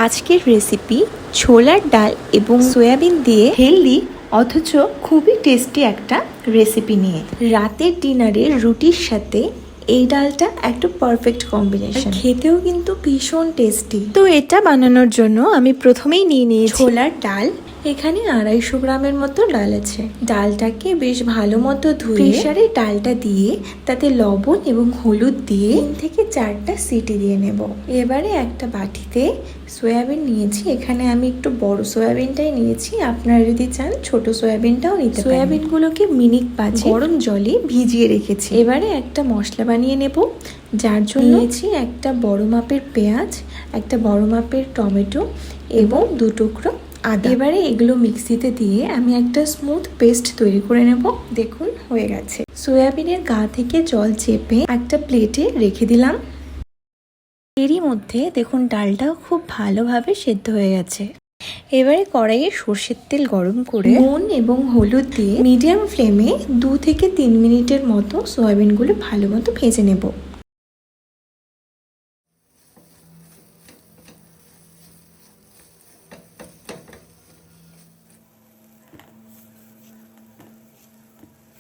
আজকের রেসিপি ছোলার ডাল এবং সয়াবিন দিয়ে হেলদি অথচ খুবই টেস্টি একটা রেসিপি নিয়ে রাতের ডিনারে রুটির সাথে এই ডালটা একটা পারফেক্ট কম্বিনেশন, খেতেও কিন্তু ভীষণ টেস্টি। তো এটা বানানোর জন্য আমি প্রথমেই নিয়ে নিয়েছি ছোলার ডাল। এখানে 250 গ্রামের মতো ডাল আছে। ডালটাকে বেশ ভালো মতো ধুয়ে প্রেসারে ডালটা দিয়ে তাতে লবণ এবং হলুদ দিয়ে 3 থেকে 4টা সিটি দিয়ে নেব। এবারে একটা বাটিতে সয়াবিন নিয়েছি। এখানে আমি একটু বড় সয়াবিনটাই নিয়েছি, আপনারা যদি চান ছোট সয়াবিনটাও নিতে পারেন। সয়াবিনগুলোকে মিনিট 5 গরম জলে ভিজিয়ে রেখেছি। এবারে একটা মশলা বানিয়ে নেব, যার জন্য নিয়েছি একটা বড় মাপের পেঁয়াজ, একটা বড় মাপের টমেটো এবং 2 টুকরো আদা। এবারে এগুলো মিক্সিতে দিয়ে আমি একটা স্মুথ পেস্ট তৈরি করে নেব। দেখুন হয়ে গেছে। সয়াবিনের গা থেকে জল চেপে একটা প্লেটে রেখে দিলাম। এরই মধ্যে দেখুন ডালটাও খুব ভালোভাবে সেদ্ধ হয়ে গেছে। এবারে কড়াইয়ে সর্ষের তেল গরম করে নুন এবং হলুদ দিয়ে মিডিয়াম ফ্লেমে 2 থেকে 3 মিনিটের মতো সয়াবিনগুলো ভালো মতো ভেজে নেব।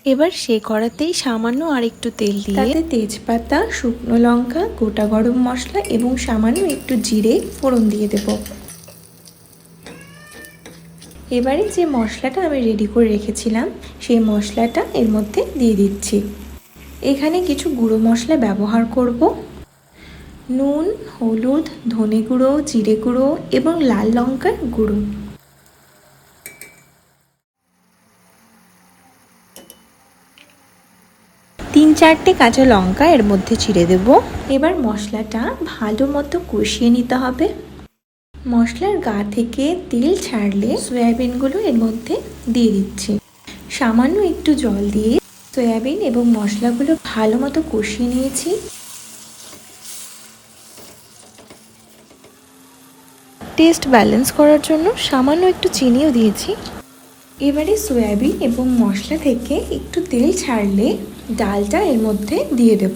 এবার সে কড়াতেই সামান্য আরেকটু তেল দিয়ে তাতে তেজপাতা, শুকনো লঙ্কা, গোটা গরম মশলা এবং সামান্য একটু জিরে ফোড়ন দিয়ে দেব। এবারে যে মশলাটা আমি রেডি করে রেখেছিলাম সেই মশলাটা এর মধ্যে দিয়ে দিচ্ছি। এখানে কিছু গুঁড়ো মশলা ব্যবহার করব। নুন, হলুদ, ধনে গুঁড়ো, জিরে গুঁড়ো এবং লাল লঙ্কার গুঁড়ো। তিন চারটে কাঁচা লঙ্কা এর মধ্যে ছিঁড়ে দেব। এবার মশলাটা ভালো মতো কষিয়ে নিতে হবে। মশলার গা থেকে তেল ছাড়লে সয়াবিনগুলো এর মধ্যে দিয়ে দিচ্ছি। সামান্য একটু জল দিয়ে সয়াবিন এবং মশলাগুলো ভালো মতো কষিয়ে নিয়েছি। টেস্ট ব্যালেন্স করার জন্য সামান্য একটু চিনিও দিয়েছি। এবারে সয়াবিন এবং মশলা থেকে একটু তেল ছাড়লে ডালটা এর মধ্যে দিয়ে দেব।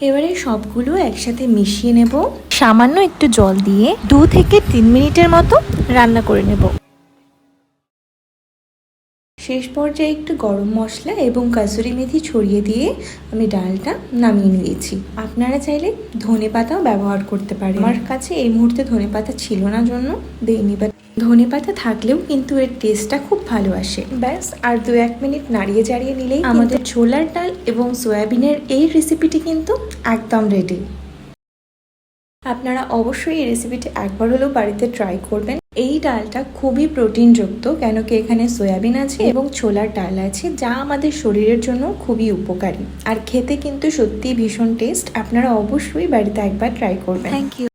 এবারে সবগুলো একসাথে মিশিয়ে নেব। সামান্য একটু জল দিয়ে 2 থেকে 3 মিনিটের মতো রান্না করে নেব। শেষ পর্যায়ে একটু গরম মশলা এবং কাসুরি মেথি ছড়িয়ে দিয়ে আমি ডালটা নামিয়ে নিয়েছি। আপনারা চাইলে ধনেপাতাও ব্যবহার করতে পারেন। আমার কাছে এই মুহূর্তে ধনেপাতা ছিল না জন্য দেইনি, বাট ধনেপাতা থাকলেও কিন্তু এর টেস্টটা খুব ভালো আসে। ব্যাস আর 2-1 মিনিট নাড়িয়ে চাড়িয়ে নিলেই আমাদের ছোলার ডাল এবং সয়াবিনের এই রেসিপিটি কিন্তু একদম রেডি। আপনারা অবশ্যই এই রেসিপিটি একবার হলেও বাড়িতে ট্রাই করবেন। এই ডালটা খুবই প্রোটিনযুক্ত, কেন কি এখানে সয়াবিন আছে এবং ছোলার ডাল আছে, যা আমাদের শরীরের জন্য খুবই উপকারী। আর খেতে কিন্তু সত্যিই ভীষণ টেস্ট। আপনারা অবশ্যই বাড়িতে একবার ট্রাই করবেন। Thank you.